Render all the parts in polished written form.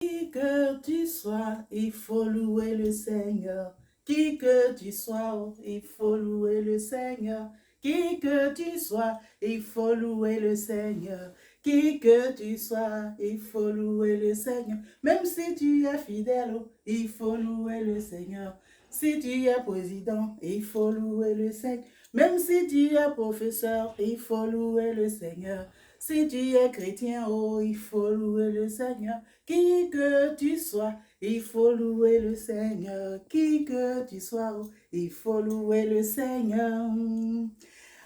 Qui que tu sois, il faut louer le Seigneur. Qui que tu sois, oh, il faut louer le Seigneur. Qui que tu sois, il faut louer le Seigneur. Qui que tu sois, il faut louer le Seigneur. Même si tu es fidèle, oh, il faut louer le Seigneur. Si tu es président, il faut louer le Seigneur. Même si tu es professeur, il faut louer le Seigneur. Si tu es chrétien, oh, il faut louer le Seigneur. Qui que tu sois, il faut louer le Seigneur. Qui que tu sois, oh, il faut louer le Seigneur.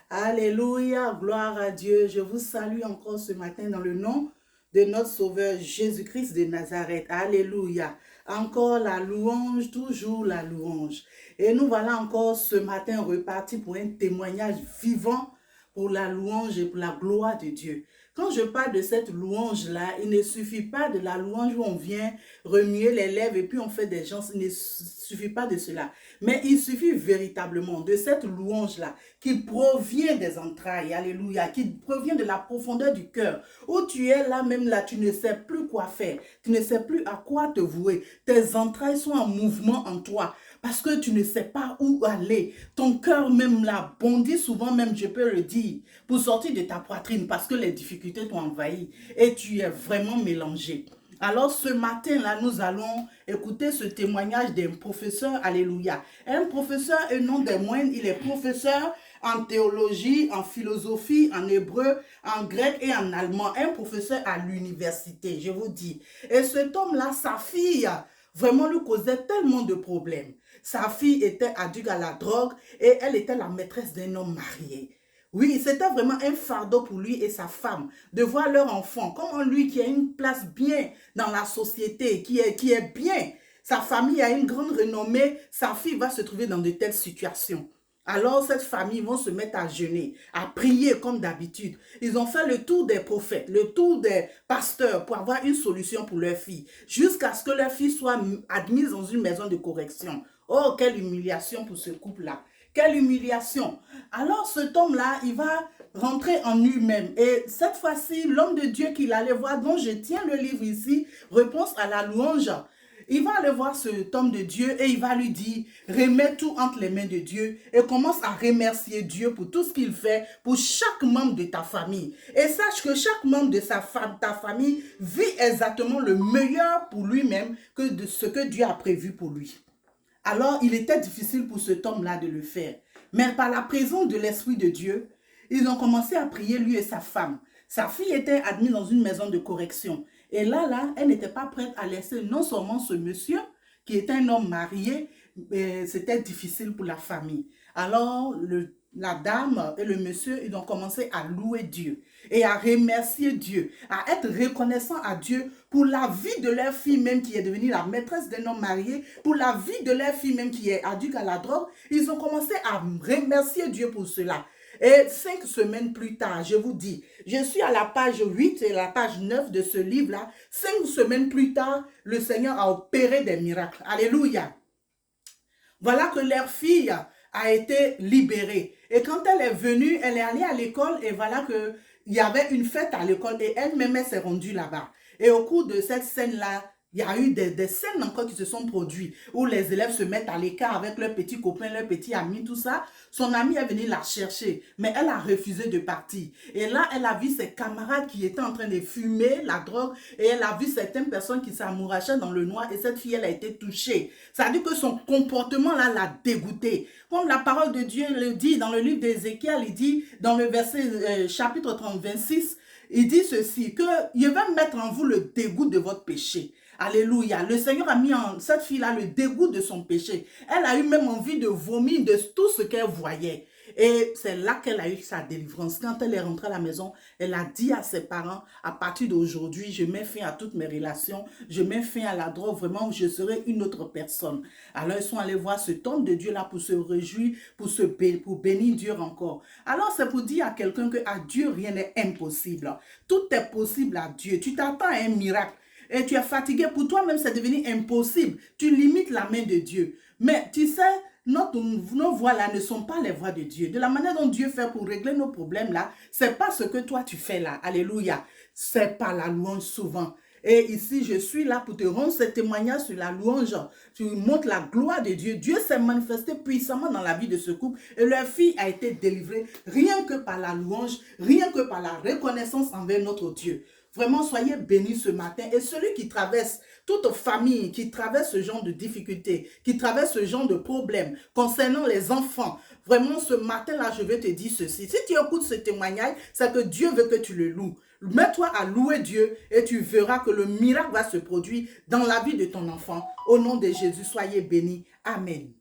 Alléluia, gloire à Dieu. Je vous salue encore ce matin dans le nom de notre Sauveur Jésus-Christ de Nazareth. Alléluia. Encore la louange, toujours la louange. Et nous voilà encore ce matin repartis pour un témoignage vivant pour la louange et pour la gloire de Dieu. Quand je parle de cette louange-là, il ne suffit pas de la louange où on vient remuer les lèvres et puis on fait des gens, il ne suffit pas de cela. Mais il suffit véritablement de cette louange-là qui provient des entrailles, alléluia, qui provient de la profondeur du cœur, où tu es là, même là, tu ne sais plus quoi faire, tu ne sais plus à quoi te vouer, tes entrailles sont en mouvement en toi, parce que tu ne sais pas où aller. Ton cœur même là bondit souvent même, je peux le dire, pour sortir de ta poitrine parce que les difficultés t'ont envahi et tu es vraiment mélangé. Alors ce matin-là, nous allons écouter ce témoignage d'un professeur, alléluia. Un professeur et non des moindres, il est professeur en théologie, en philosophie, en hébreu, en grec et en allemand. Un professeur à l'université, je vous dis. Et cet homme-là, sa fille, vraiment lui causait tellement de problèmes. Sa fille était addict à la drogue et elle était la maîtresse d'un homme marié. Oui, c'était vraiment un fardeau pour lui et sa femme de voir leur enfant, comme lui qui a une place bien dans la société, qui est bien. Sa famille a une grande renommée, sa fille va se trouver dans de telles situations. Alors cette famille vont se mettre à jeûner, à prier comme d'habitude. Ils ont fait le tour des prophètes, le tour des pasteurs pour avoir une solution pour leur fille, jusqu'à ce que leur fille soit admise dans une maison de correction. Oh, quelle humiliation pour ce couple-là. Quelle humiliation. Alors cet homme-là, il va rentrer en lui-même. Et cette fois-ci, l'homme de Dieu qu'il allait voir, dont je tiens le livre ici, Réponse à la louange, il va aller voir cet homme de Dieu et il va lui dire, remets tout entre les mains de Dieu et commence à remercier Dieu pour tout ce qu'il fait pour chaque membre de ta famille. Et sache que chaque membre de ta famille vit exactement le meilleur pour lui-même que de ce que Dieu a prévu pour lui. Alors, il était difficile pour cet homme-là de le faire. Mais par la présence de l'Esprit de Dieu, ils ont commencé à prier lui et sa femme. Sa fille était admise dans une maison de correction. Et là, elle n'était pas prête à laisser non seulement ce monsieur, qui était un homme marié, mais c'était difficile pour la famille. Alors, la dame et le monsieur, ils ont commencé à louer Dieu et à remercier Dieu, à être reconnaissant à Dieu pour la vie de leur fille même qui est devenue la maîtresse d'un homme marié, pour la vie de leur fille même qui est addict à la drogue. Ils ont commencé à remercier Dieu pour cela. Et 5 semaines plus tard, je vous dis, je suis à la page 8 et la page 9 de ce livre-là. 5 semaines plus tard, le Seigneur a opéré des miracles. Alléluia. Voilà que leur fille a été libérée. Et quand elle est venue, elle est allée à l'école et voilà qu'il y avait une fête à l'école et elle-même s'est rendue là-bas. Et au cours de cette scène-là, il y a eu des scènes encore qui se sont produites où les élèves se mettent à l'écart avec leurs petits copains, leurs petits amis, tout ça. Son amie est venue la chercher, mais elle a refusé de partir. Et là, elle a vu ses camarades qui étaient en train de fumer la drogue et elle a vu certaines personnes qui s'amourachaient dans le noir et cette fille, elle a été touchée. Ça veut dire que son comportement là l'a dégoûtée. Comme la parole de Dieu le dit dans le livre d'Ézéchiel, il dit dans le verset chapitre 30, 26, il dit ceci, que je vais mettre en vous le dégoût de votre péché. Alléluia. Le Seigneur a mis en cette fille-là le dégoût de son péché. Elle a eu même envie de vomir de tout ce qu'elle voyait. Et c'est là qu'elle a eu sa délivrance. Quand elle est rentrée à la maison, elle a dit à ses parents, à partir d'aujourd'hui, je mets fin à toutes mes relations, je mets fin à la drogue, vraiment, je serai une autre personne. Alors, ils sont allés voir cet homme de Dieu là pour se réjouir, pour bénir Dieu encore. Alors, c'est pour dire à quelqu'un qu'à Dieu, rien n'est impossible. Tout est possible à Dieu. Tu t'attends à un miracle et tu es fatigué, pour toi-même, c'est devenu impossible. Tu limites la main de Dieu. Mais tu sais, nos voies là ne sont pas les voies de Dieu. De la manière dont Dieu fait pour régler nos problèmes là, c'est pas ce que toi tu fais là. Alléluia. C'est pas la louange souvent. Et ici, je suis là pour te rendre ce témoignage sur la louange. Tu montres la gloire de Dieu. Dieu s'est manifesté puissamment dans la vie de ce couple et leur fille a été délivrée rien que par la louange, rien que par la reconnaissance envers notre Dieu. Vraiment, soyez bénis ce matin. Et celui qui traverse, toute famille qui traverse ce genre de difficultés, qui traverse ce genre de problèmes concernant les enfants, vraiment, ce matin-là, je vais te dire ceci. Si tu écoutes ce témoignage, c'est que Dieu veut que tu le loues. Mets-toi à louer Dieu et tu verras que le miracle va se produire dans la vie de ton enfant. Au nom de Jésus, soyez bénis. Amen.